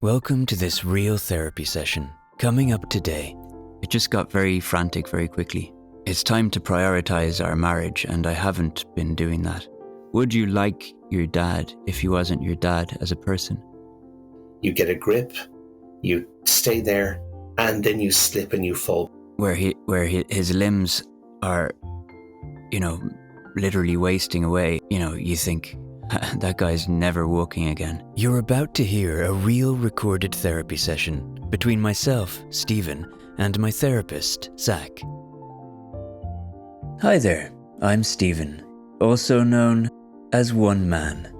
Welcome to this real therapy session. Coming up today. It just got very frantic very quickly. It's time to prioritize our marriage, and I haven't been doing that. Would you like your dad if he wasn't your dad as a person? You get a grip, you stay there, and then you slip and you fall. Where his limbs are, literally wasting away. You think, that guy's never walking again. You're about to hear a real recorded therapy session between myself, Stephen, and my therapist, Zak. Hi there, I'm Stephen, also known as One Man.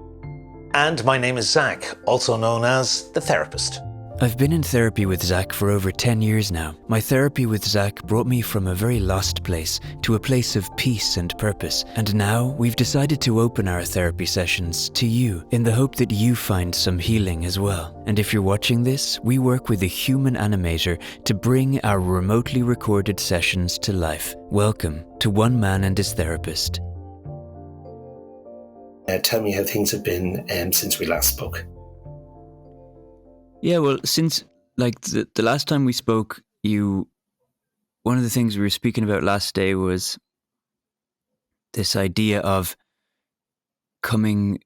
And my name is Zak, also known as the therapist. I've been in therapy with Zak for over 10 years now. My therapy with Zak brought me from a very lost place to a place of peace and purpose. And now we've decided to open our therapy sessions to you in the hope that you find some healing as well. And if you're watching this, we work with a human animator to bring our remotely recorded sessions to life. Welcome to One Man and His Therapist. Tell me how things have been since we last spoke. Yeah, well, since the last time we spoke, one of the things we were speaking about last day was this idea of coming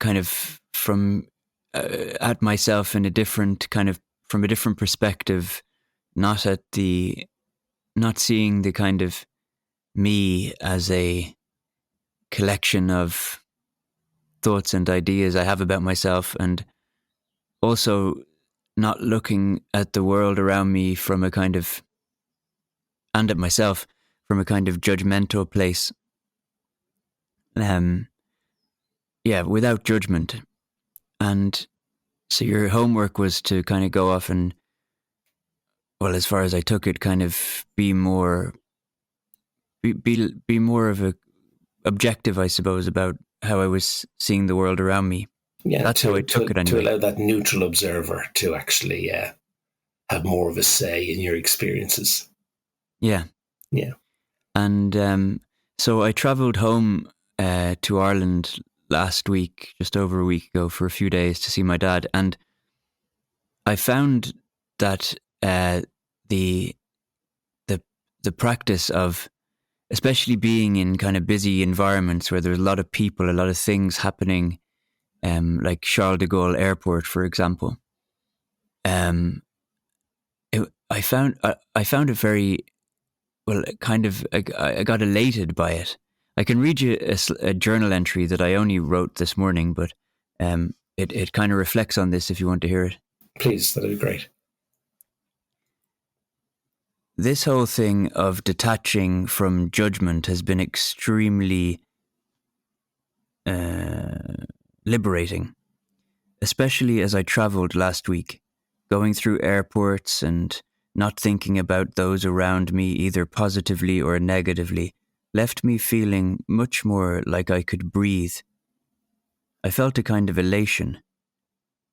kind of from at myself in a different kind of, from a different perspective, not seeing the kind of me as a collection of thoughts and ideas I have about myself, and also not looking at the world around me from a kind of, and at myself from a kind of judgmental place. Without judgment. And so your homework was to kind of go off and, well, as far as I took it, kind of be more of a objective, I suppose, about how I was seeing the world around me. Yeah, that's how I took it anyway. To allow that neutral observer to actually have more of a say in your experiences. Yeah. Yeah. And so I travelled home to Ireland last week, just over a week ago, for a few days to see my dad. And I found that the practice of, especially being in kind of busy environments where there's a lot of people, a lot of things happening, like Charles de Gaulle Airport, for example. I found it very, well, kind of, I got elated by it. I can read you a journal entry that I only wrote this morning, but it kind of reflects on this if you want to hear it. Please, that'd be great. This whole thing of detaching from judgment has been extremely liberating, especially as I travelled last week, going through airports and not thinking about those around me either positively or negatively left me feeling much more like I could breathe. I felt a kind of elation.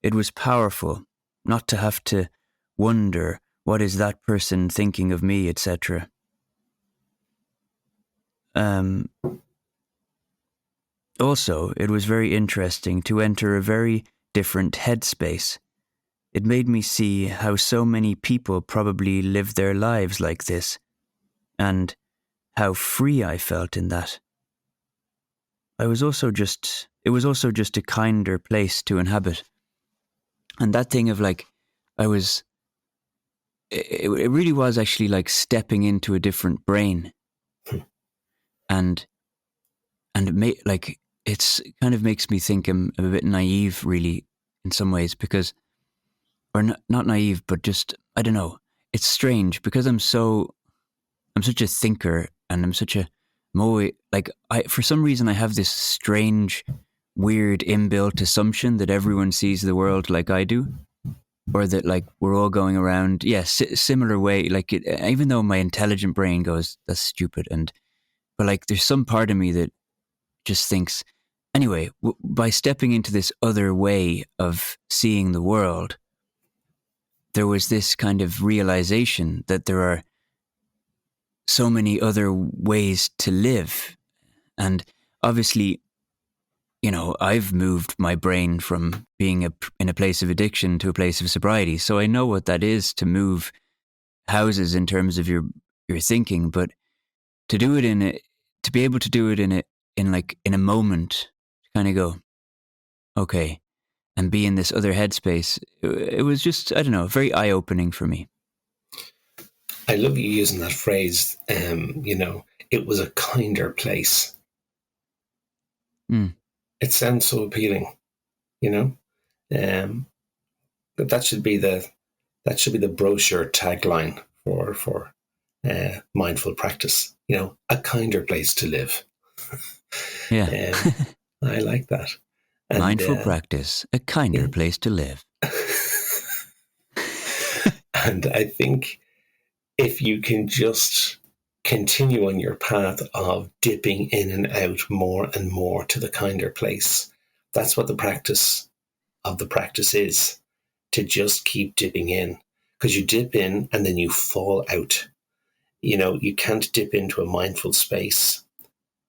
It was powerful not to have to wonder, what is that person thinking of me, etc. Also, it was very interesting to enter a very different headspace. It made me see how so many people probably live their lives like this, and how free I felt in that. It was also just a kinder place to inhabit. And that thing of it really was actually like stepping into a different brain. And it's kind of makes me think I'm a bit naive, really, in some ways, because, or not naive, but just, I don't know. It's strange because I'm such a thinker, and I'm such a for some reason I have this strange, weird inbuilt assumption that everyone sees the world like I do, or that we're all going around, similar way. Even though my intelligent brain goes, that's stupid, but there's some part of me that just thinks, anyway, by stepping into this other way of seeing the world, there was this kind of realization that there are so many other ways to live. And obviously, I've moved my brain from being in a place of addiction to a place of sobriety. So I know what that is to move houses in terms of your thinking, but to do it to be able to do it in a moment, to kind of go, okay, and be in this other headspace, it was just, I don't know, very eye-opening for me. I love you using that phrase. It was a kinder place. Mm. It sounds so appealing, you know. But that should be the brochure tagline for mindful practice. A kinder place to live. Yeah. I like that. And, Mindful practice, a kinder place to live. And I think if you can just continue on your path of dipping in and out more and more to the kinder place, that's what the practice of the practice is, to just keep dipping in. Because you dip in and then you fall out. You can't dip into a mindful space,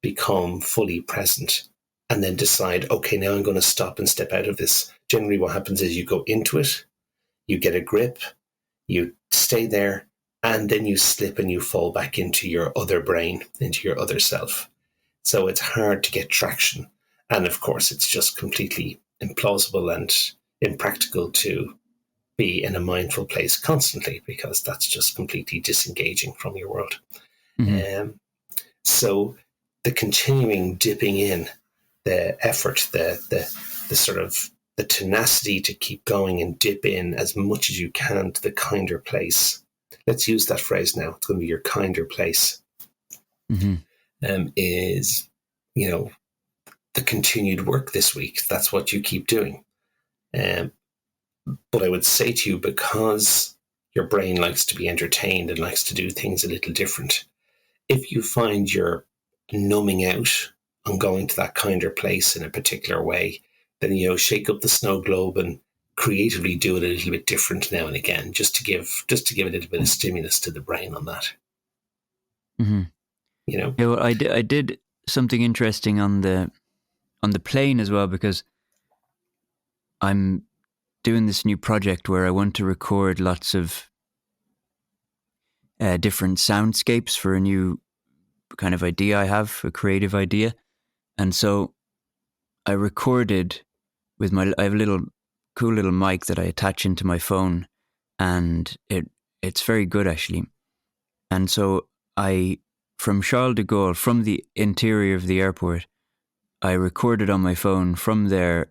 become fully present, and then decide, okay, now I'm going to stop and step out of this. Generally, what happens is you go into it, you get a grip, you stay there, and then you slip and you fall back into your other brain, into your other self. So it's hard to get traction. And of course, it's just completely implausible and impractical to be in a mindful place constantly, because that's just completely disengaging from your world. Mm-hmm. So the continuing dipping in, the effort, the sort of the tenacity to keep going and dip in as much as you can to the kinder place. Let's use that phrase now. It's going to be your kinder place. Mm-hmm. Is, the continued work this week. That's what you keep doing. But I would say to you, because your brain likes to be entertained and likes to do things a little different, if you find you're numbing out on going to that kinder place in a particular way, then, shake up the snow globe and creatively do it a little bit different now and again, just to give a little bit of stimulus to the brain on that. Mm-hmm. Yeah, well, I did something interesting on the plane as well, because I'm doing this new project where I want to record lots of different soundscapes for a new kind of idea I have, a creative idea. And so I recorded with I have a little cool little mic that I attach into my phone, and it's very good actually. And so from Charles de Gaulle, from the interior of the airport, I recorded on my phone from there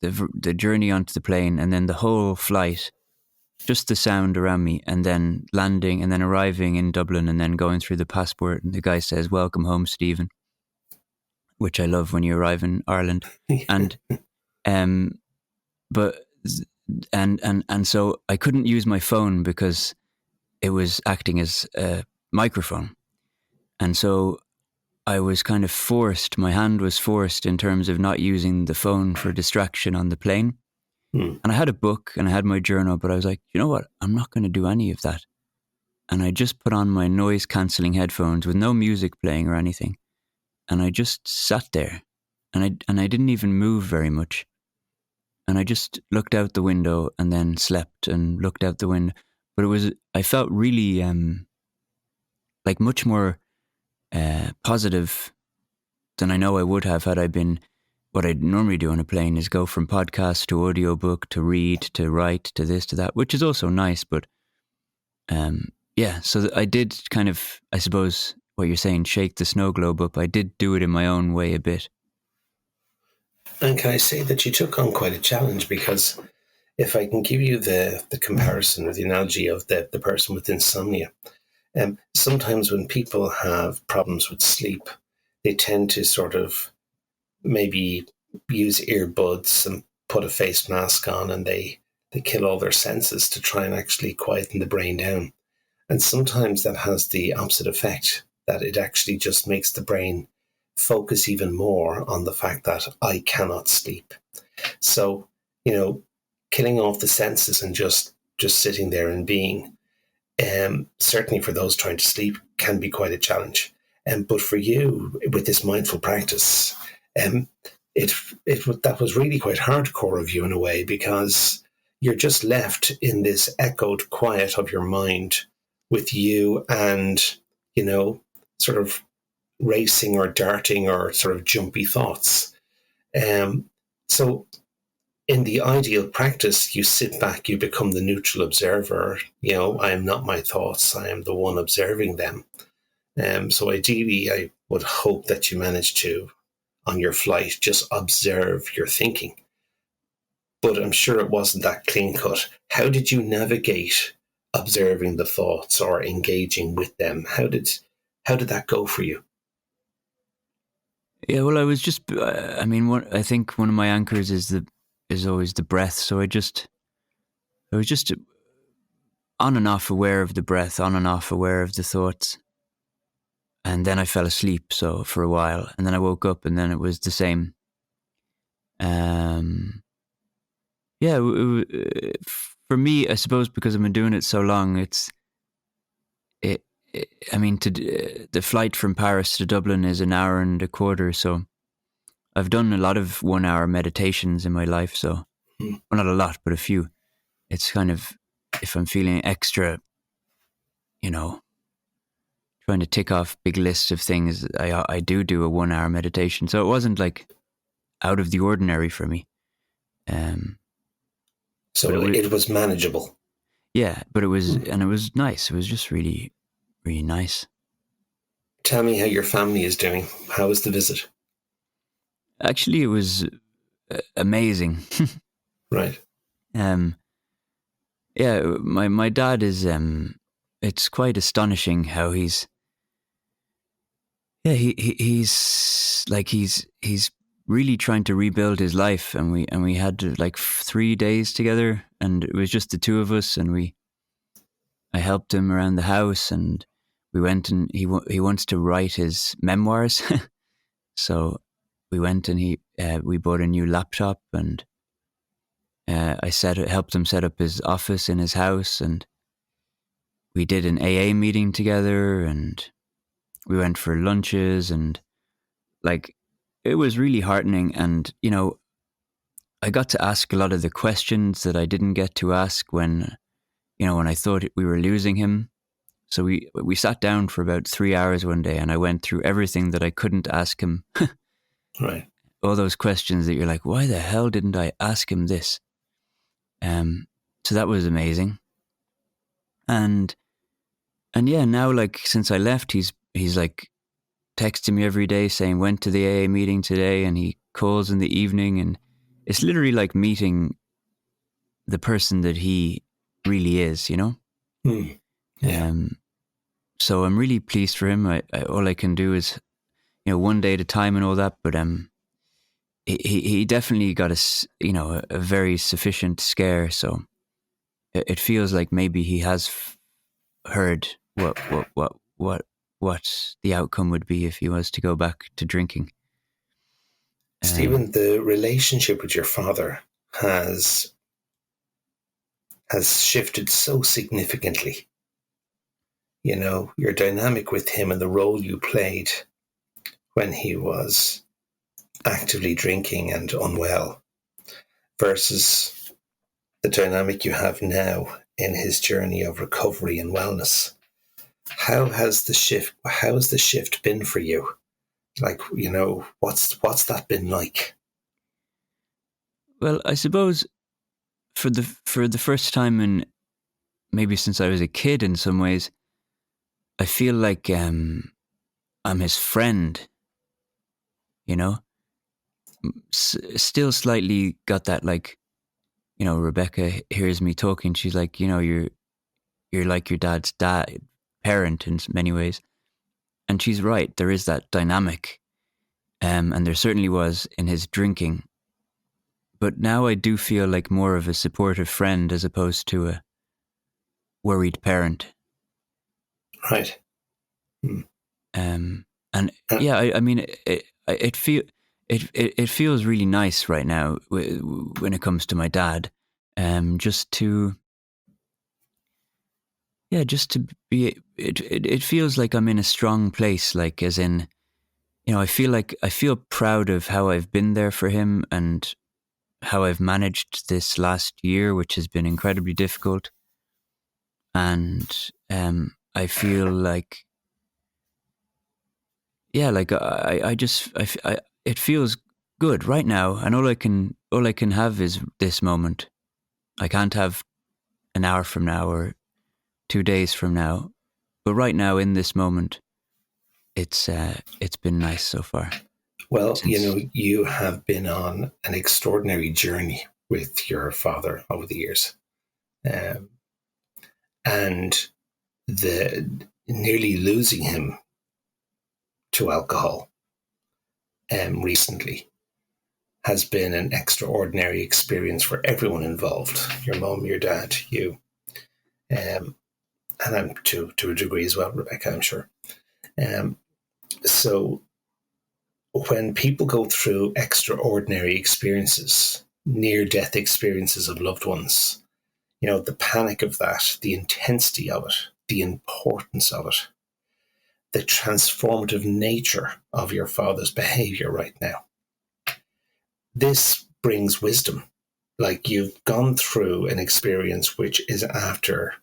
the journey onto the plane, and then the whole flight, just the sound around me, and then landing, and then arriving in Dublin, and then going through the passport, and the guy says, "Welcome home, Stephen," which I love when you arrive in Ireland. And but and so I couldn't use my phone because it was acting as a microphone, and so I was kind of forced. My hand was forced in terms of not using the phone for distraction on the plane. And I had a book and I had my journal, but I was like, you know what? I'm not going to do any of that. And I just put on my noise cancelling headphones with no music playing or anything, and I just sat there, and I didn't even move very much. And I just looked out the window and then slept and looked out the window. But I felt really like much more positive than I know I would have had I been. What I'd normally do on a plane is go from podcast to audiobook to read to write to this to that, which is also nice. But yeah, so I did kind of, I suppose, what you're saying, shake the snow globe up. I did do it in my own way a bit. And can I say that you took on quite a challenge? Because if I can give you the comparison or the analogy of the person with insomnia, sometimes when people have problems with sleep, they tend to sort of maybe use earbuds and put a face mask on, and they kill all their senses to try and actually quieten the brain down. And sometimes that has the opposite effect, that it actually just makes the brain focus even more on the fact that I cannot sleep. So, killing off the senses and just sitting there and being, certainly for those trying to sleep, can be quite a challenge. But for you, with this mindful practice, that was really quite hardcore of you in a way, because you're just left in this echoed quiet of your mind with you and, sort of racing or darting or sort of jumpy thoughts. So in the ideal practice, you sit back, you become the neutral observer. I am not my thoughts, I am the one observing them. So ideally, I would hope that you manage to, on your flight, just observe your thinking. But I'm sure it wasn't that clean cut. How did you navigate observing the thoughts or engaging with them? How did that go for you? Yeah, well, I was just. I think one of my anchors is always the breath. So I was just on and off aware of the breath, on and off aware of the thoughts, and then I fell asleep. So for a while, and then I woke up, and then it was the same. Yeah, for me, I suppose because I've been doing it so long, it. The flight from Paris to Dublin is an hour and a quarter, so I've done a lot of 1 hour meditations in my life. So, well, not a lot, but a few. It's kind of, if I'm feeling extra, trying to tick off big lists of things, I do a 1 hour meditation. So it wasn't like out of the ordinary for me. So it was manageable. Yeah, but it was nice. It was just really, really nice. Tell me how your family is doing. How was the visit? Actually, it was amazing. Right. Yeah, my dad is. It's quite astonishing how he's. Yeah, he's really trying to rebuild his life, and we had like 3 days together, and it was just the two of us, and I helped him around the house, and we went, and he wants to write his memoirs, so we went, and we bought a new laptop, and I helped him set up his office in his house, and we did an AA meeting together, and we went for lunches, and like it was really heartening. And I got to ask a lot of the questions that I didn't get to ask when I thought we were losing him. So we sat down for about 3 hours one day, and I went through everything that I couldn't ask him. Right. All those questions that you're like, why the hell didn't I ask him this? So that was amazing. And yeah, now like since I left, he's like texting me every day saying went to the AA meeting today, and he calls in the evening, and it's literally like meeting the person that he really is, Yeah. So I'm really pleased for him. All I can do is, one day at a time and all that, but he definitely got a very sufficient scare, so it feels like maybe he has heard what the outcome would be if he was to go back to drinking. Stephen, the relationship with your father has shifted so significantly. Your dynamic with him and the role you played when he was actively drinking and unwell versus the dynamic you have now in his journey of recovery and wellness. How has the shift been for you? Like, what's that been like? Well, I suppose for the first time in maybe since I was a kid, in some ways, I feel like I'm his friend. Still slightly got that, like, Rebecca hears me talking. She's like, you're like your dad's parent in many ways, and she's right. There is that dynamic, and there certainly was in his drinking. But now I do feel like more of a supportive friend as opposed to a worried parent. Right. And yeah, I mean, it feels really nice right now when it comes to my dad. Just to be. It feels like I'm in a strong place. Like, as in, I feel proud of how I've been there for him and how I've managed this last year, which has been incredibly difficult. And I feel like, yeah, like it feels good right now. And all I can have is this moment. I can't have an hour from now or 2 days from now, but right now in this moment, it's been nice so far. Well, Since you have been on an extraordinary journey with your father over the years. Um, and the nearly losing him to alcohol recently has been an extraordinary experience for everyone involved. Your mum, your dad, you, um, and I'm to a degree as well, Rebecca, I'm sure. Um, so when people go through extraordinary experiences, near death experiences of loved ones, the panic of that, the intensity of it, the importance of it, the transformative nature of your father's behavior right now. This brings wisdom. Like, you've gone through an experience which is after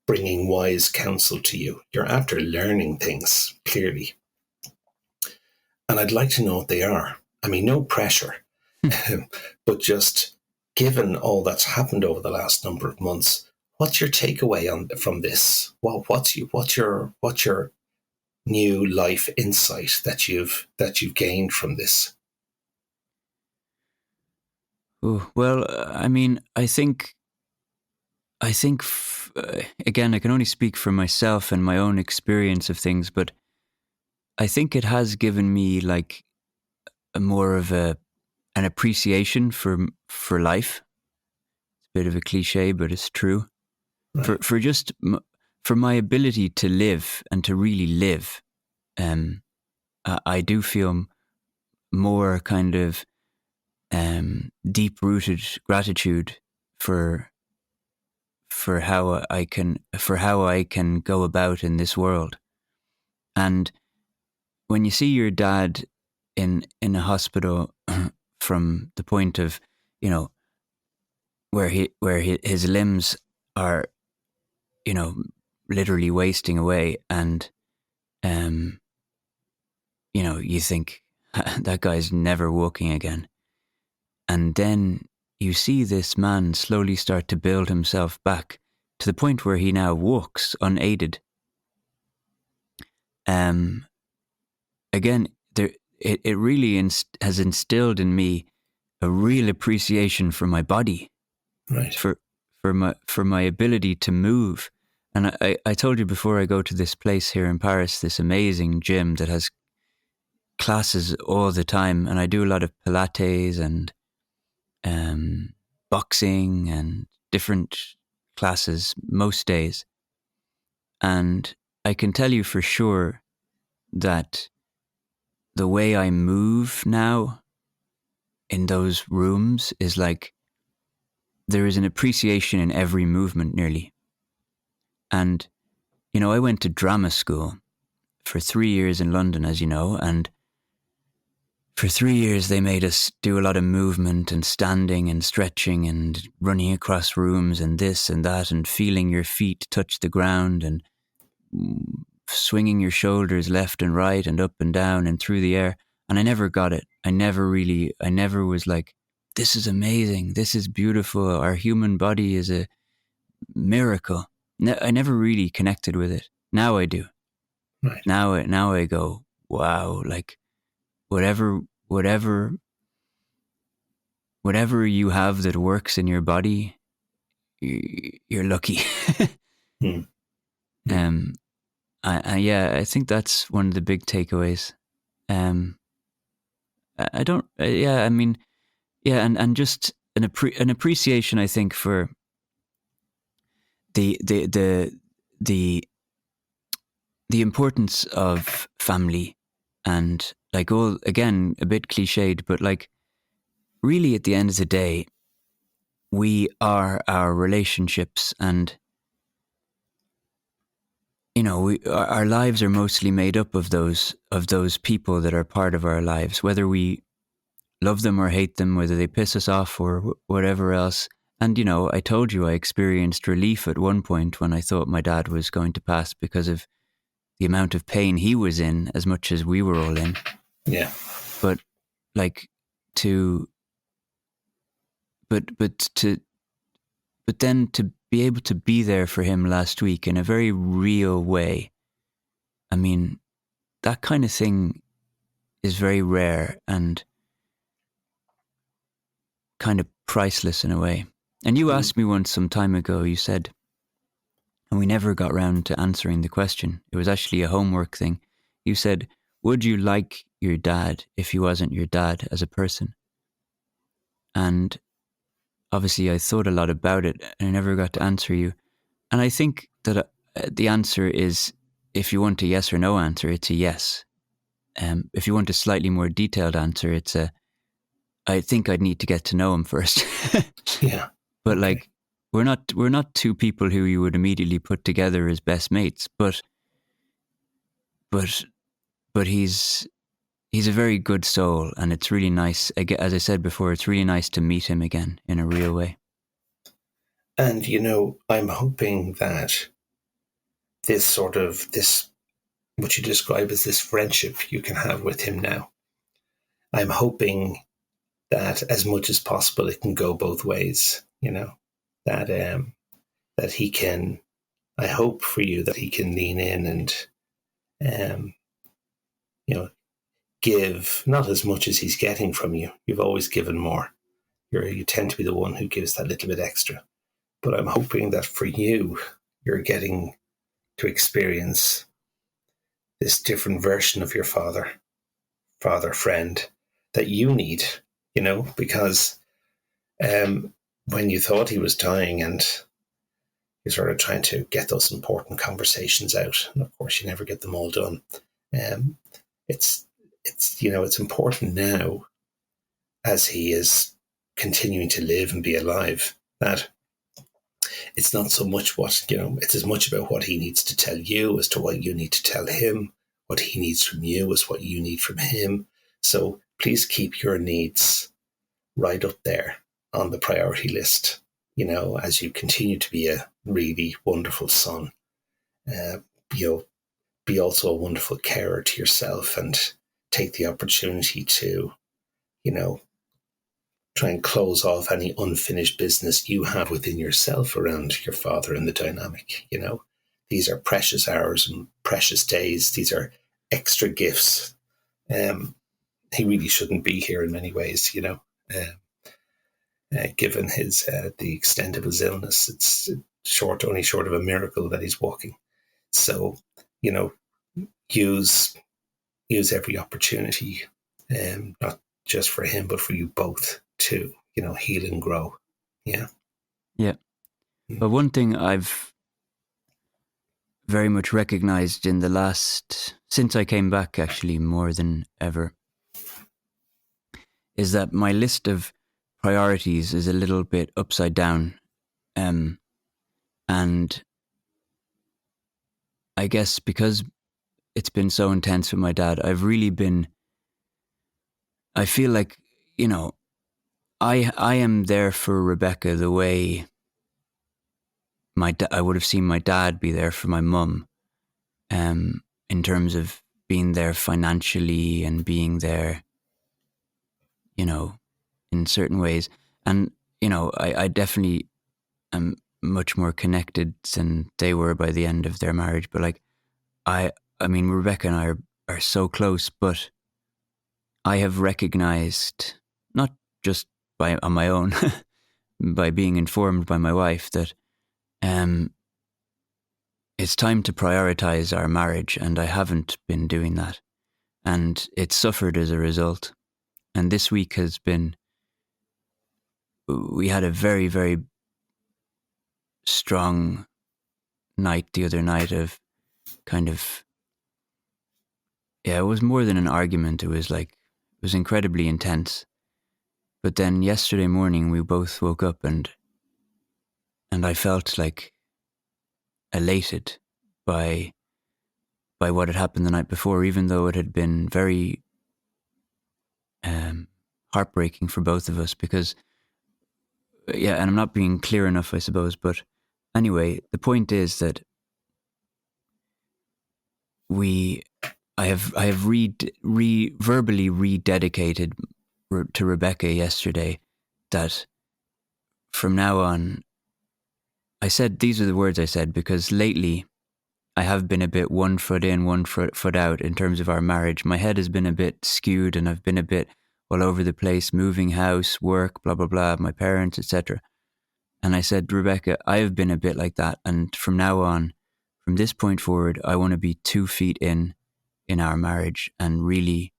bringing wise counsel to you. You're after learning things, clearly. And I'd like to know what they are. I mean, no pressure, but just given all that's happened over the last number of months, what's your takeaway from this? What's your new life insight that you've gained from this? well, I mean, again, I can only speak for myself and my own experience of things, but I think it has given me like a more of an appreciation for life. It's a bit of a cliche, but it's true. Right. For my ability to live and to really live, I do feel more kind of deep rooted gratitude for how I can go about in this world. And when you see your dad in a hospital, from the point of, his limbs are, literally wasting away, and you think that guy's never walking again. And then you see this man slowly start to build himself back to the point where he now walks unaided. Again, it really has instilled in me a real appreciation for my body, Right. for my ability to move. And I told you before, I go to this place here in Paris, this amazing gym that has classes all the time, and I do a lot of Pilates and boxing and different classes most days. And I can tell you for sure that the way I move now in those rooms is like there is an appreciation in every movement nearly. And, I went to drama school for 3 years in London, as you know, and for 3 years they made us do a lot of movement and standing and stretching and running across rooms and this and that and feeling your feet touch the ground and swinging your shoulders left and right and up and down and through the air. And I never got it. I never was like, this is amazing. This is beautiful. Our human body is a miracle. I never really connected with it. Now I do. Right. Now I go, wow, like whatever you have that works in your body, you're lucky. Hmm. I think that's one of the big takeaways. I don't. Yeah, I mean, yeah, and just an appreciation, I think, for the the importance of family, and like, all, again, a bit cliched, but like really at the end of the day, we are our relationships. And our lives are mostly made up of those people that are part of our lives, whether we love them or hate them, whether they piss us off or whatever else. And, I told you I experienced relief at one point when I thought my dad was going to pass because of the amount of pain he was in as much as we were all in. Yeah. But like but then to be able to be there for him last week in a very real way, I mean, that kind of thing is very rare and kind of priceless in a way. And you asked me once some time ago, you said, and we never got round to answering the question. It was actually a homework thing. You said, would you like your dad if he wasn't your dad as a person? And obviously I thought a lot about it and I never got to answer you. And I think that the answer is, if you want a yes or no answer, it's a yes. If you want a slightly more detailed answer, it's I think I'd need to get to know him first. Yeah. But okay. We're not two people who you would immediately put together as best mates, but he's a very good soul, and it's really nice. As I said before, it's really nice to meet him again in a real way. And I'm hoping that this what you describe as this friendship you can have with him now, I'm hoping that as much as possible it can go both ways. That he can. I hope for you that he can lean in and give not as much as he's getting from you. You've always given more. You tend to be the one who gives that little bit extra. But I'm hoping that for you, you're getting to experience this different version of your father friend that you need, because when you thought he was dying and you're sort of trying to get those important conversations out, and of course you never get them all done. It's important now, as he is continuing to live and be alive, that it's not so much it's as much about what he needs to tell you as to what you need to tell him. What he needs from you is what you need from him. So please keep your needs right up there on the priority list, as you continue to be a really wonderful son. Be also a wonderful carer to yourself and take the opportunity to, try and close off any unfinished business you have within yourself around your father and the dynamic. These are precious hours and precious days. These are extra gifts. He really shouldn't be here in many ways, given the extent of his illness. It's only short of a miracle that he's walking. So, use every opportunity, not just for him, but for you both to, heal and grow. Yeah. Yeah. But one thing I've very much recognized since I came back, actually more than ever, is that my list of priorities is a little bit upside down. And I guess because it's been so intense with my dad, I feel like, I am there for Rebecca the way I would have seen my dad be there for my mum, in terms of being there financially and being there, in certain ways. And, I definitely am much more connected than they were by the end of their marriage. But I mean, Rebecca and I are so close, but I have recognized, not just on my own, by being informed by my wife, that it's time to prioritize our marriage, and I haven't been doing that. And it's suffered as a result. And this week we had a very, very strong night the other night of it was more than an argument. It was incredibly intense. But then yesterday morning we both woke up and I felt elated by by what had happened the night before, even though it had been very heartbreaking for both of us. Because, yeah, and I'm not being clear enough, I suppose. But anyway, the point is that I have verbally rededicated to Rebecca yesterday that from now on, I said, these are the words I said, because lately I have been a bit one foot in, one foot out in terms of our marriage. My head has been a bit skewed and I've been a bit all over the place, moving house, work, blah, blah, blah, my parents, etc. And I said, Rebecca, I have been a bit like that. And from now on, from this point forward, I want to be 2 feet in our marriage and really,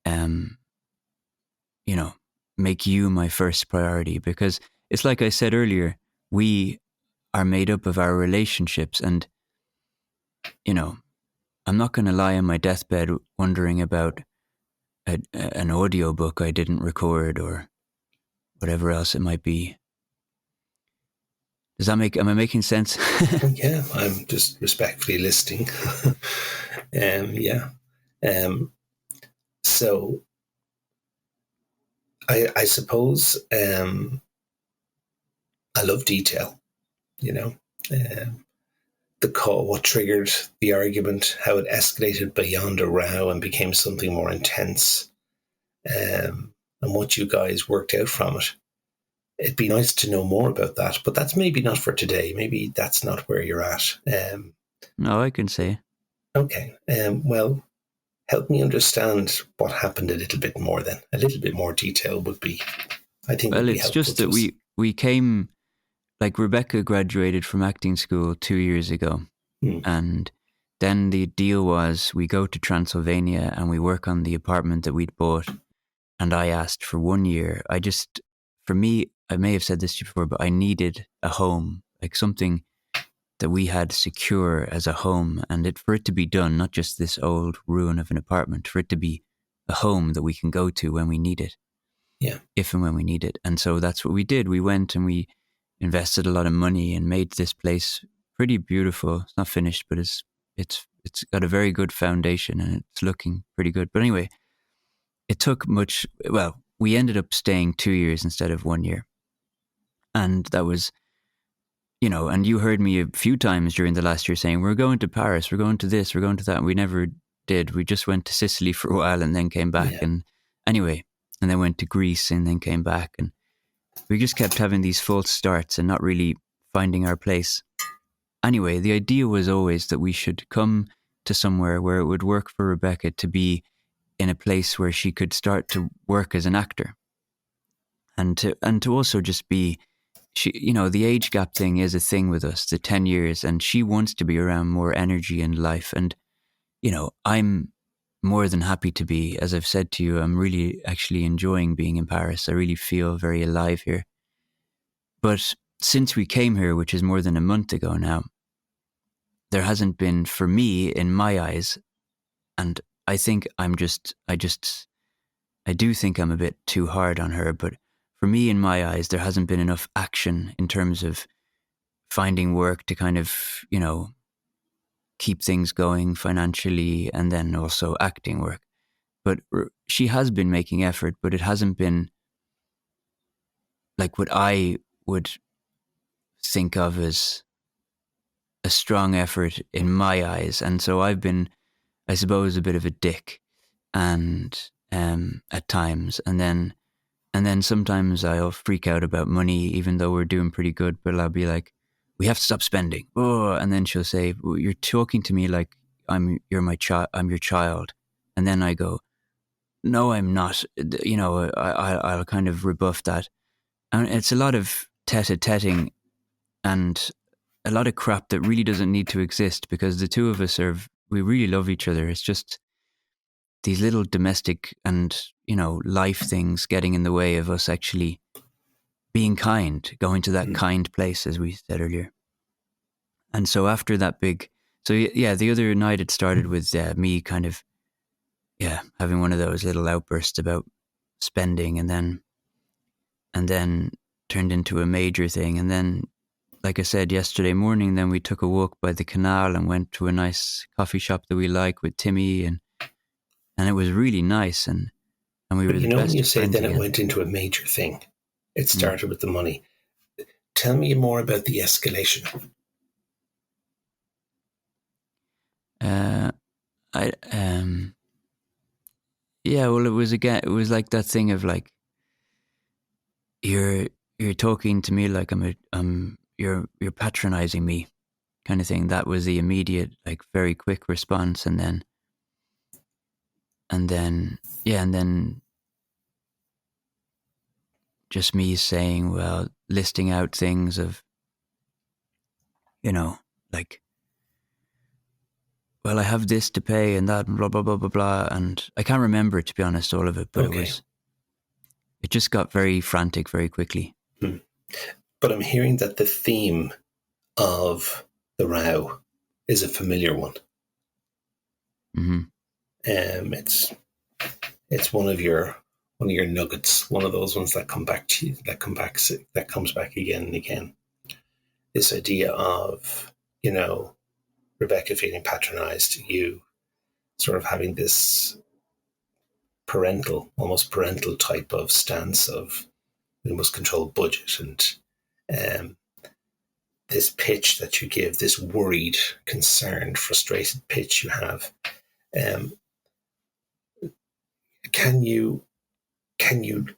you know, make you my first priority. Because it's like I said earlier, we are made up of our relationships. And, you know, I'm not going to lie on my deathbed wondering about an audiobook I didn't record or whatever else it might be. Am I making sense? Yeah, I'm just respectfully listening. Yeah. So I suppose I love detail, you know. The call, what triggered the argument, how it escalated beyond a row and became something more intense, and what you guys worked out from it. It'd be nice to know more about that, but that's maybe not for today. Maybe that's not where you're at. No, I can say. Okay. Well, help me understand what happened a little bit more then. A little bit more detail would be, I think, Well, would be it's helpful just to that us. we came, like Rebecca graduated from acting school 2 years ago. And then the deal was we go to Transylvania and we work on the apartment that we'd bought. And I asked for 1 year. For me, I may have said this to you before, but I needed a home, like something that we had secure as a home. And for it to be done, not just this old ruin of an apartment, for it to be a home that we can go to when we need it. Yeah. If and when we need it. And so that's what we did. We went and we invested a lot of money and made this place pretty beautiful. It's not finished, but it's got a very good foundation and it's looking pretty good. But anyway, it took we ended up staying 2 years instead of 1 year. And that was, and you heard me a few times during the last year saying, we're going to Paris, we're going to this, we're going to that. And we never did. We just went to Sicily for a while and then came back. Yeah. And anyway, and then went to Greece and then came back. And we just kept having these false starts and not really finding our place. Anyway, the idea was always that we should come to somewhere where it would work for Rebecca to be in a place where she could start to work as an actor. And to also just be, the age gap thing is a thing with us, the 10 years, and she wants to be around more energy in life. And, I'm more than happy to be, as I've said to you, I'm really actually enjoying being in Paris. I really feel very alive here. But since we came here, which is more than a month ago now, there hasn't been, for me, in my eyes, and I think I do think I'm a bit too hard on her, but for me, in my eyes, there hasn't been enough action in terms of finding work to kind of, keep things going financially and then also acting work. But she has been making effort, but it hasn't been like what I would think of as a strong effort in my eyes. And so I've been, I suppose, a bit of a dick and at times. And then sometimes I'll freak out about money, even though we're doing pretty good, but I'll be like, we have to stop spending. Oh, and then she'll say, well, you're talking to me like I'm your child. And then I go, no, I'm not. I'll kind of rebuff that. And it's a lot of tete-a-teting and a lot of crap that really doesn't need to exist because the two of us we really love each other. It's just these little domestic and, life things getting in the way of us actually being kind, going to that kind place, as we said earlier. And so after that the other night it started with me kind of, having one of those little outbursts about spending and then turned into a major thing. And then like I said yesterday morning, then we took a walk by the canal and went to a nice coffee shop that we like with Timmy, and it was really nice, and we But were you the know, when best you of say friends then it again. went into a major thing, it Mm. started with the money. Tell me more about the escalation. Uh, I Yeah, well, it was like that thing of like you're talking to me like you're patronizing me, kind of thing. That was the immediate, like, very quick response, and then yeah, and then just me saying, well, listing out things of, like, well, I have this to pay and that, and blah blah blah blah blah, and I can't remember, to be honest, all of it, but Okay. it just got very frantic very quickly. Hmm. But I'm hearing that the theme of the row is a familiar one. Mm-hmm. It's one of your nuggets, one of those ones that come back to you, that comes back again and again. This idea of, you know, Rebecca feeling patronized, you sort of having this almost parental type of stance of we must control budget, and um, this pitch that you give, this worried, concerned, frustrated pitch you have. Um, can you can you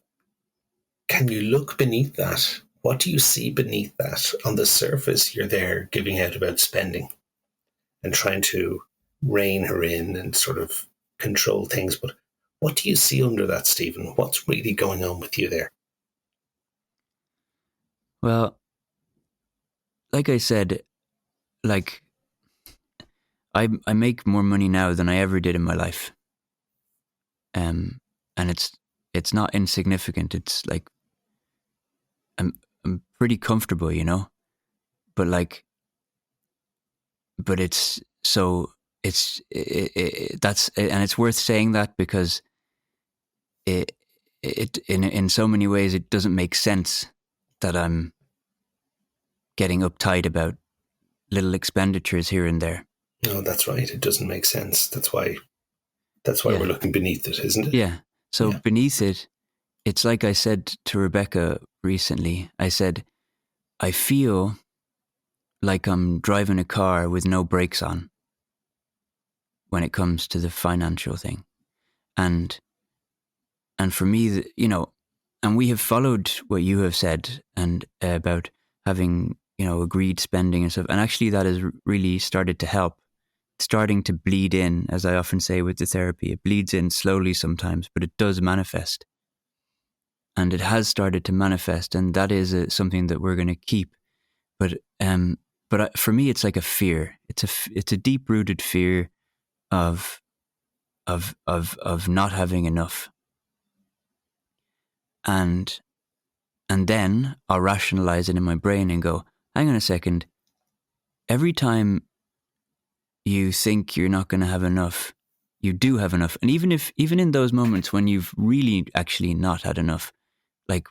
can you look beneath that? What do you see beneath that? On the surface, you're there giving out about spending and trying to rein her in and sort of control things. But what do you see under that, Stephen? What's really going on with you there? Well, like I said, like, I make more money now than I ever did in my life, and it's not insignificant. It's like I'm pretty comfortable, but like, but it's so that's, and it's worth saying that because it in so many ways it doesn't make sense that I'm getting uptight about little expenditures here and there. No, that's right. It doesn't make sense. That's why we're Yeah, looking beneath it, isn't it? yeah. So Yeah. beneath it, it's like I said to Rebecca recently. I said, I feel like I'm driving a car with no brakes on when it comes to the financial thing. And for me, and we have followed what you have said, and about having, agreed spending and stuff. And actually that has really started to help. It's starting to bleed in, as I often say with the therapy. It bleeds in slowly sometimes, but it does manifest. And it has started to manifest, and that is something that we're going to keep. But for me, it's like a fear. It's a deep rooted fear of not having enough, and then I'll rationalize it in my brain and go, hang on a second. Every time you think you're not going to have enough, you do have enough. And even in those moments when you've really actually not had enough, like,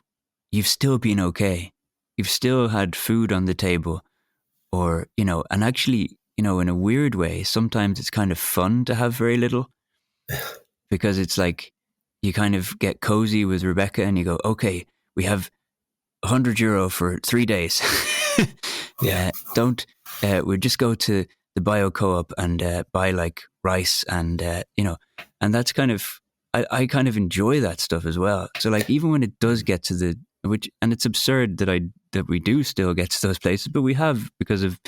you've still been okay. You've still had food on the table, or, and actually, in a weird way, sometimes it's kind of fun to have very little, because it's like you kind of get cozy with Rebecca and you go, okay, we have €100 for 3 days. Yeah. Don't we just go to the bio co-op and buy like rice and and that's kind of, I kind of enjoy that stuff as well. So like, even when it does get to the, which, and it's absurd that we do still get to those places, but we have, because of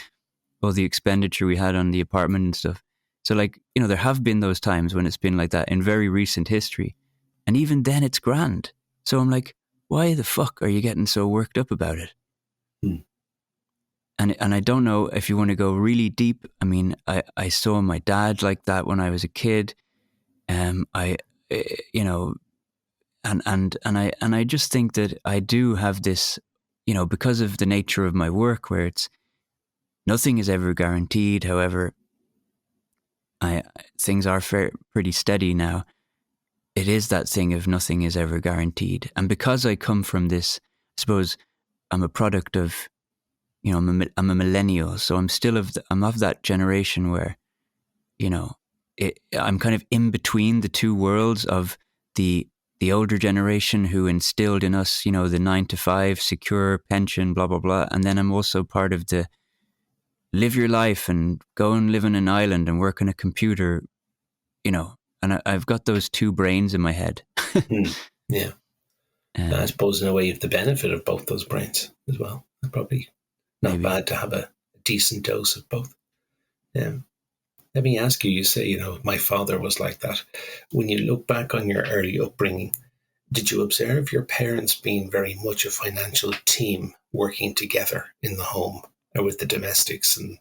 all the expenditure we had on the apartment and stuff. So like, there have been those times when it's been like that in very recent history, and even then it's grand. So I'm like, why the fuck are you getting so worked up about it? Hmm. And I don't know if you want to go really deep. I mean, I saw my dad like that when I was a kid. I, you know, and I just think that I do have this, because of the nature of my work, where it's nothing is ever guaranteed. However, things are pretty steady now. It is that thing of nothing is ever guaranteed, and because I come from this, I suppose I'm a product of I'm a millennial, so I'm of that generation where, I'm kind of in between the two worlds of the older generation who instilled in us, the 9 to 5 secure pension, blah blah blah, and then I'm also part of the live your life and go and live on an island and work on a computer, and I've got those two brains in my head. Yeah. I suppose in a way you have the benefit of both those brains as well. Probably not maybe bad to have a decent dose of both. Let me ask you, you say, my father was like that. When you look back on your early upbringing, did you observe your parents being very much a financial team working together in the home or with the domestics and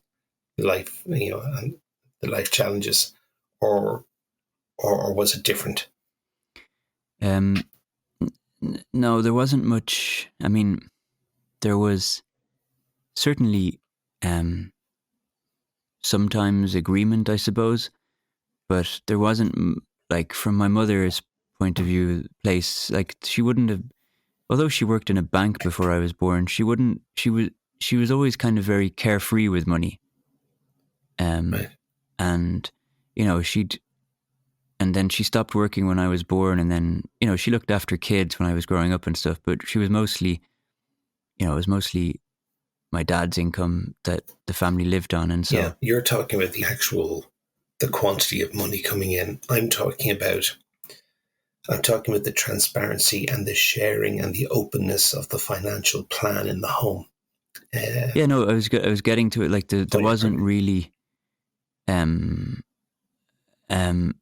life, and the life challenges, or was it different? No, there wasn't much. I mean, there was certainly sometimes agreement, I suppose, but there wasn't, like, from my mother's point of view, place, like, she wouldn't have, although she worked in a bank before I was born, she was always kind of very carefree with money. Right. And, and then she stopped working when I was born, and then, she looked after kids when I was growing up and stuff, but she was mostly, it was mostly my dad's income that the family lived on. And so, Yeah, you're talking about the quantity of money coming in. I'm talking about the transparency and the sharing and the openness of the financial plan in the home. yeah, no, I was getting to it. Like, there wasn't really, um, there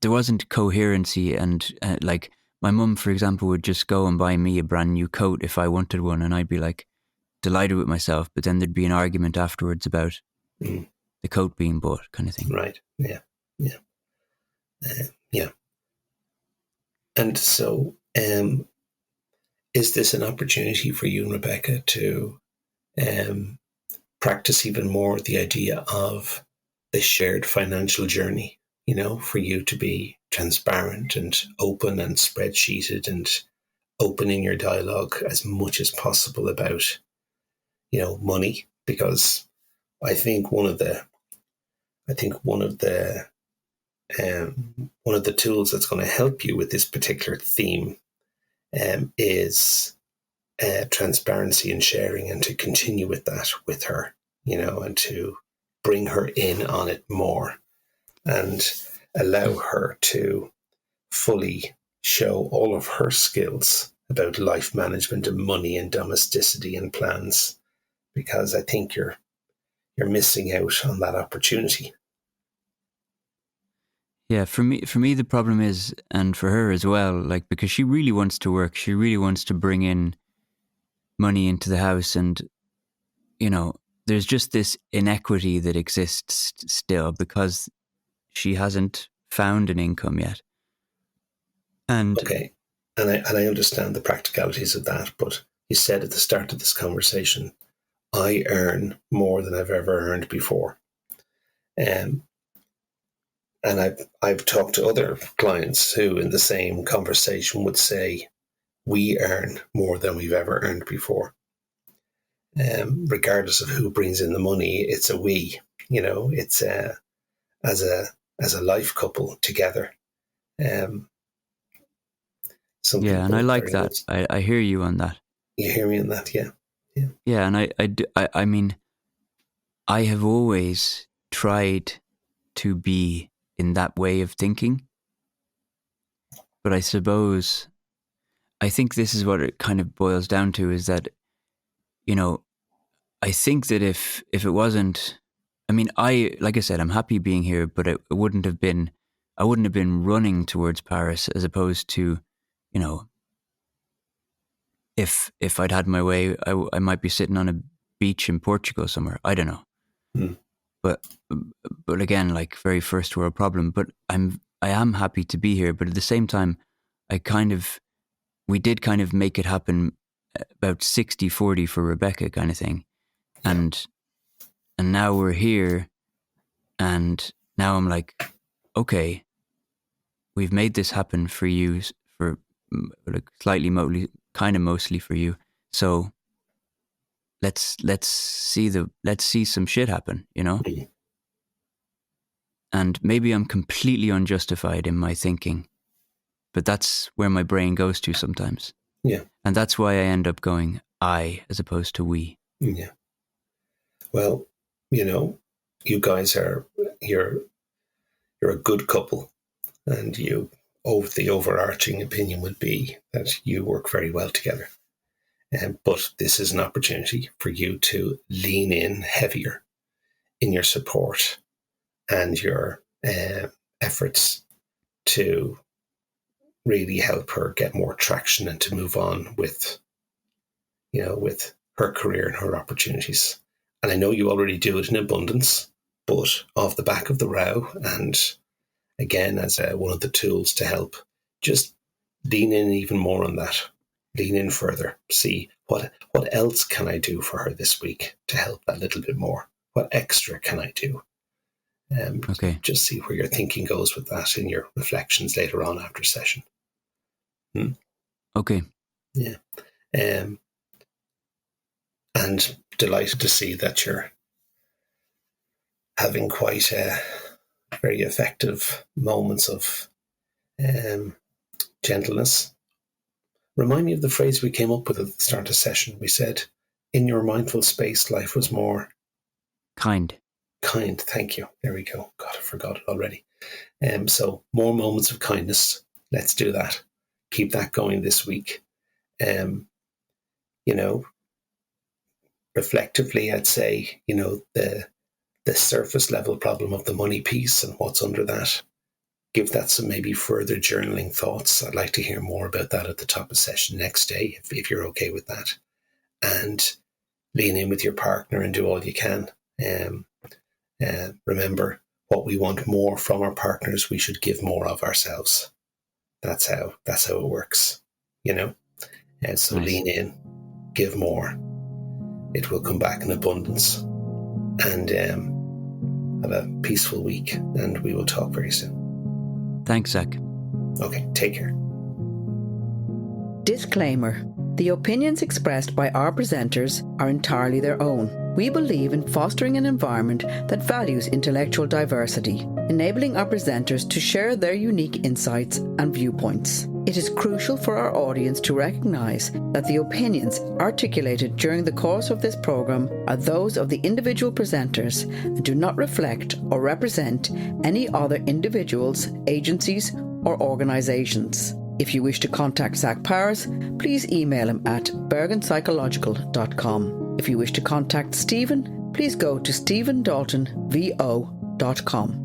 wasn't coherency, and like, my mum, for example, would just go and buy me a brand new coat if I wanted one, and I'd be like delighted with myself, but then there'd be an argument afterwards about the coat being bought, kind of thing. Right. Yeah. Yeah. Yeah. And so, is this an opportunity for you and Rebecca to practice even more the idea of the shared financial journey? For you to be transparent and open and spreadsheeted and open in your dialogue as much as possible about, money, because I think one of the tools that's going to help you with this particular theme is transparency and sharing, and to continue with that with her, and to bring her in on it more and allow her to fully show all of her skills about life management and money and domesticity and plans, because I think you're missing out on that opportunity. Yeah, for me, the problem is, and for her as well, like, because she really wants to work, she really wants to bring in money into the house, and there's just this inequity that exists still because she hasn't found an income yet. And okay, and I understand the practicalities of that, but you said at the start of this conversation, I earn more than I've ever earned before. And I've talked to other clients who in the same conversation would say, we earn more than we've ever earned before. Regardless of who brings in the money, it's a we, it's as a life couple together. Some yeah, and people I like very that. much. I hear you on that. You hear me on that? Yeah. Yeah, and I mean, I have always tried to be in that way of thinking, but I suppose, I think this is what it kind of boils down to, is that, I think that if it wasn't, I mean, like I said, I'm happy being here, but I wouldn't have been running towards Paris, as opposed to, if I'd had my way, I might be sitting on a beach in Portugal somewhere. I don't know. Mm. But again, like, very first world problem. But I am happy to be here. But at the same time, we did kind of make it happen about 60-40 for Rebecca, kind of thing. Yeah. And now we're here, and now I'm like, okay, we've made this happen for you, for like slightly, kind of mostly for you. So let's see some shit happen, you know? Mm. And maybe I'm completely unjustified in my thinking, but that's where my brain goes to sometimes. Yeah. And that's why I end up going I as opposed to we. Yeah. Well, you know, you guys you're a good couple, and the overarching opinion would be that you work very well together. But this is an opportunity for you to lean in heavier in your support and your efforts to really help her get more traction and to move on with her career and her opportunities. And I know you already do it in abundance, but off the back of the row, and again, as one of the tools to help, just lean in even more on that. Lean in further. See what else can I do for her this week to help that little bit more? What extra can I do? Okay. Just see where your thinking goes with that in your reflections later on after session. Okay. Yeah. And delighted to see that you're having quite very effective moments of gentleness. Remind me of the phrase we came up with at the start of session. We said, in your mindful space, life was more kind. Kind. Thank you. There we go. God, I forgot it already. So more moments of kindness. Let's do that. Keep that going this week. Reflectively, I'd say, the surface level problem of the money piece and what's under that. Give that some maybe further journaling thoughts. I'd like to hear more about that at the top of session next day, if you're okay with that. And lean in with your partner and do all you can. Remember, what we want more from our partners, we should give more of ourselves. That's how it works, And so Nice. Lean in, give more. It will come back in abundance. And have a peaceful week, and we will talk very soon. Thanks, Zach. Okay, take care. Disclaimer. The opinions expressed by our presenters are entirely their own. We believe in fostering an environment that values intellectual diversity, enabling our presenters to share their unique insights and viewpoints. It is crucial for our audience to recognise that the opinions articulated during the course of this programme are those of the individual presenters and do not reflect or represent any other individuals, agencies or organisations. If you wish to contact Zach Powers, please email him at bergenpsychological.com. If you wish to contact Stephen, please go to stevendaltonvo.com.